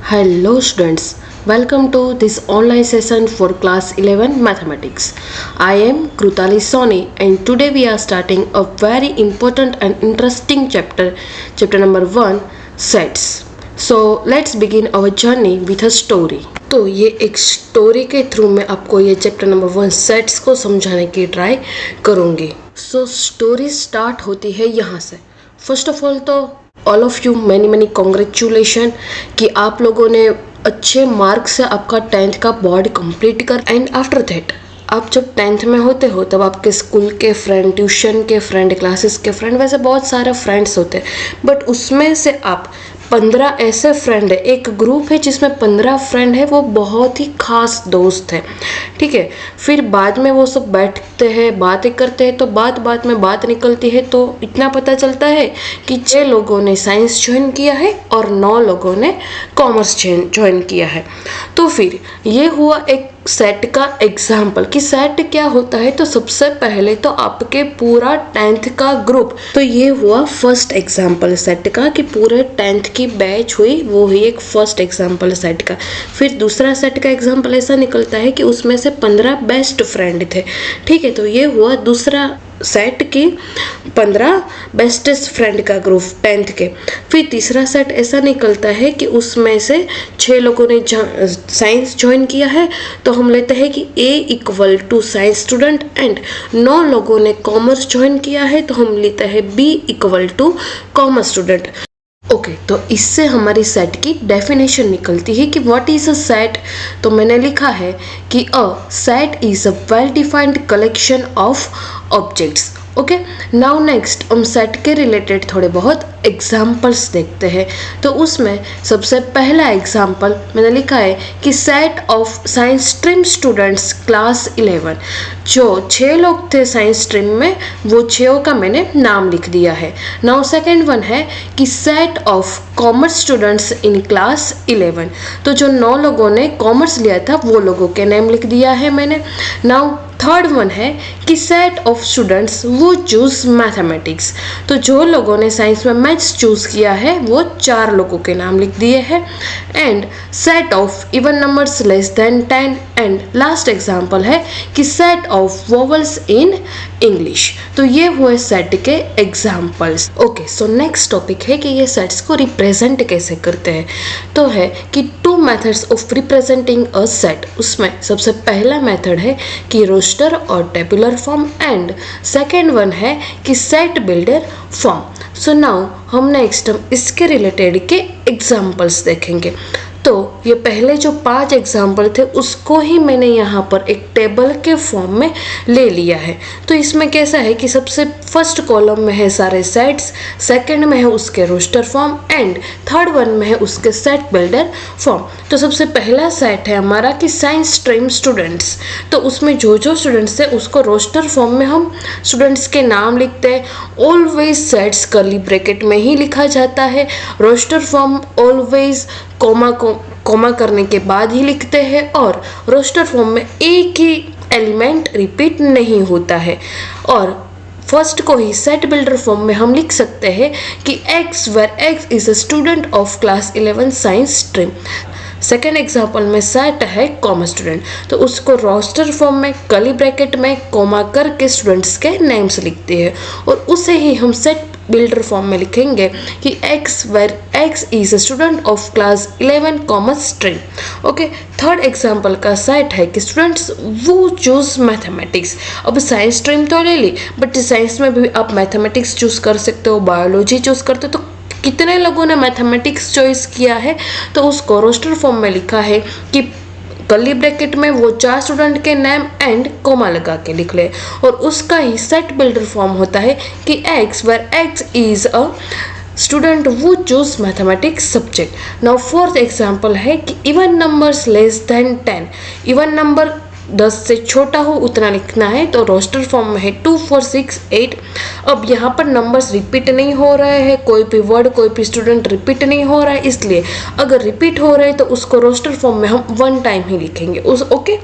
Hello students, welcome to this online session for class 11 mathematics. I am Krutali Soni and today we are starting a very important and interesting chapter number 1, sets. So let's begin our journey with a story. तो ये एक story के through मैं आपको ये chapter number 1 sets को समझाने की ट्राई करूँगी. सो स्टोरी स्टार्ट होती है यहाँ से. फर्स्ट ऑफ ऑल तो all of you many congratulation कि आप लोगों ने अच्छे मार्क्स से आपका 10th का बोर्ड कंप्लीट कर. एंड आफ्टर दैट आप जब 10th में होते हो तब आपके स्कूल के फ्रेंड, ट्यूशन के फ्रेंड, क्लासेस के फ्रेंड, वैसे बहुत सारे फ्रेंड्स होते हैं. बट उसमें से आप 15 ऐसे फ्रेंड है, एक ग्रुप है जिसमें 15 फ्रेंड है, वो बहुत ही खास दोस्त है. ठीक है. फिर बाद में वो सब बैठते हैं, बातें करते हैं, तो बात में बात निकलती है तो इतना पता चलता है कि 6 लोगों ने साइंस ज्वाइन किया है और 9 लोगों ने कॉमर्स ज्वाइन किया है. तो फिर ये हुआ एक सेट का एग्जाम्पल कि सेट क्या होता है. तो सबसे पहले तो आपके पूरा 10th का ग्रुप, तो ये हुआ फर्स्ट एग्जाम्पल सेट का कि पूरे 10th की बैच हुई, वो ही एक फर्स्ट एग्जाम्पल सेट का. फिर दूसरा सेट का एग्जाम्पल ऐसा निकलता है कि उसमें से 15 बेस्ट फ्रेंड थे. ठीक है. तो ये हुआ दूसरा सेट की 15 बेस्टेस्ट फ्रेंड का ग्रुप 10th के. फिर तीसरा सेट ऐसा निकलता है कि उसमें से 6 लोगों ने साइंस ज्वाइन किया है, तो हम लेते हैं कि A equal to science student. And 9 लोगों ने कॉमर्स ज्वाइन किया है, तो हम लेते हैं B equal to commerce student. Okay. तो इससे हमारी सेट की डेफिनेशन निकलती है कि व्हाट इज अ सेट. तो मैंने लिखा है कि a set is a well defined collection of objects. Okay. Now next हम सेट के रिलेटेड थोड़े बहुत एग्जाम्पल्स देखते हैं. तो उसमें सबसे पहला एग्जाम्पल मैंने लिखा है कि set of science stream students class 11. जो 6 लोग थे साइंस स्ट्रीम में, वो 6 का मैंने नाम लिख दिया है. नाउ सेकेंड वन है कि set of commerce students in class 11. तो जो 9 लोगों ने कॉमर्स लिया था वो लोगों के नाम लिख दिया है मैंने. नाउ थर्ड वन है कि सेट ऑफ स्टूडेंट्स वो चूज मैथमेटिक्स. तो जो लोगों ने साइंस में मैथ्स चूज किया है वो 4 लोगों के नाम लिख दिए हैं. And set of even numbers less than 10. And last example है कि set of vowels in English. तो ये हुए सेट के examples. Okay. So next topic है कि ये सेट्स को रिप्रेजेंट कैसे करते हैं. तो है कि 2 methods of representing a set. उसमें सबसे पहला मेथड है कि रोस्टर और tabular form. And second one है कि set builder form. So now हम नेक्स्ट इसके रिलेटेड के एग्जांपल्स देखेंगे. तो ये पहले जो 5 एग्जाम्पल थे उसको ही मैंने यहाँ पर एक टेबल के फॉर्म में ले लिया है. तो इसमें कैसा है कि सबसे फर्स्ट कॉलम में है सारे सेट्स, सेकंड में है उसके roster form, and third one में है उसके सेट बिल्डर फॉर्म. तो सबसे पहला सेट है हमारा कि साइंस स्ट्रीम स्टूडेंट्स. तो उसमें जो स्टूडेंट्स है उसको रोस्टर फॉर्म में हम स्टूडेंट्स के नाम लिखते हैं. ऑलवेज सेट्स कर्ली ब्रैकेट में ही लिखा जाता है. रोस्टर फॉर्म ऑलवेज कोमा करने के बाद ही लिखते हैं. और रोस्टर फॉर्म में एक ही एलिमेंट रिपीट नहीं होता है. और फर्स्ट को ही सेट बिल्डर फॉर्म में हम लिख सकते हैं कि x where x is a student of class 11 science stream. Second example में सेट है कॉमर्स स्टूडेंट. तो उसको रोस्टर फॉर्म में कर्ली ब्रैकेट में कोमा करके स्टूडेंट्स के नेम्स लिखते हैं. और उसे ही हम सेट बिल्डर फॉर्म में लिखेंगे कि x where x is a student of class 11 commerce stream. Okay. Third example का सेट है कि स्टूडेंट्स वो चूज मैथमेटिक्स. अब साइंस स्ट्रीम तो ले ली, बट साइंस में भी आप मैथमेटिक्स चूज कर सकते हो, बायोलॉजी चूज करते हो. तो कितने लोगों ने मैथमेटिक्स चॉइस किया है, तो उसको रोस्टर फॉर्म में लिखा है कि कर्ली ब्रैकेट में वो 4 स्टूडेंट के नेम एंड कोमा लगा के लिख ले. और उसका ही सेट बिल्डर फॉर्म होता है कि x where x is a student वो choose mathematics subject. Now fourth example है कि even numbers less than 10. Even number 10 से छोटा हो उतना लिखना है. तो रोस्टर फॉर्म में है 2 4 6 8. अब यहाँ पर नंबर्स रिपीट नहीं हो रहे हैं, कोई भी वर्ड कोई भी स्टूडेंट रिपीट नहीं हो रहा है, इसलिए अगर रिपीट हो रहे हैं तो उसको रोस्टर फॉर्म में हम 1 टाइम ही लिखेंगे. ओके.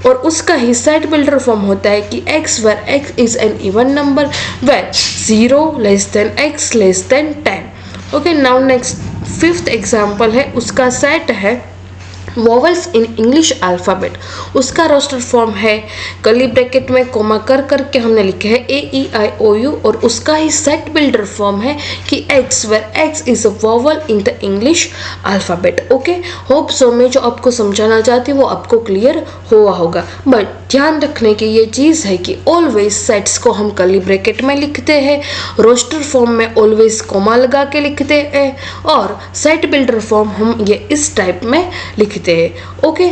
और उसका ही सेट बिल्डर फॉर्म होता है कि x where x is an even number where 0 less than x less than 10. Okay. Now next fifth example है, उसका सेट है वॉवल्स इन इंग्लिश अल्फ़ाबेट। उसका रोस्टर फॉर्म है, कर्ली ब्रैकेट में कोमा कर करके हमने लिखे है AEIOU, और उसका ही सेट बिल्डर फॉर्म है कि X, where X is a vowel in the English alphabet. Okay, hope so मैं जो आपको समझाना चाहती हूँ वो आपको क्लियर हुआ होगा। बट ध्यान रखने की ये चीज़ है कि ऑलवेज सेट्स को हम कर्ली ब्रैकेट में लिखते हैं, रोस्टर फॉर्म में ऑलवेज कोमा लगा के लिखते हैं, और सेट बिल्डर फॉर्म हम ये इस टाइप में लिखते हैं। ओके,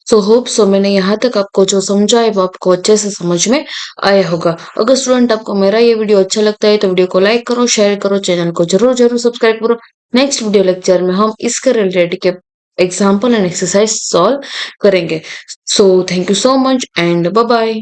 सो होप सो मैंने यहाँ तक आपको जो समझा है वो आपको अच्छे से समझ में आया होगा। अगर स्टूडेंट आपको मेरा ये वीडियो अच्छा लगता है तो वीडियो को लाइक करो, शेयर करो, चैनल को जरूर जरूर सब्सक्राइब करो। नेक्स्ट वीडियो लेक्चर में हम इसके रिलेटेड के एग्जाम्पल एंड एक्सरसाइज सॉल्व करेंगे। So thank you so much and bye bye.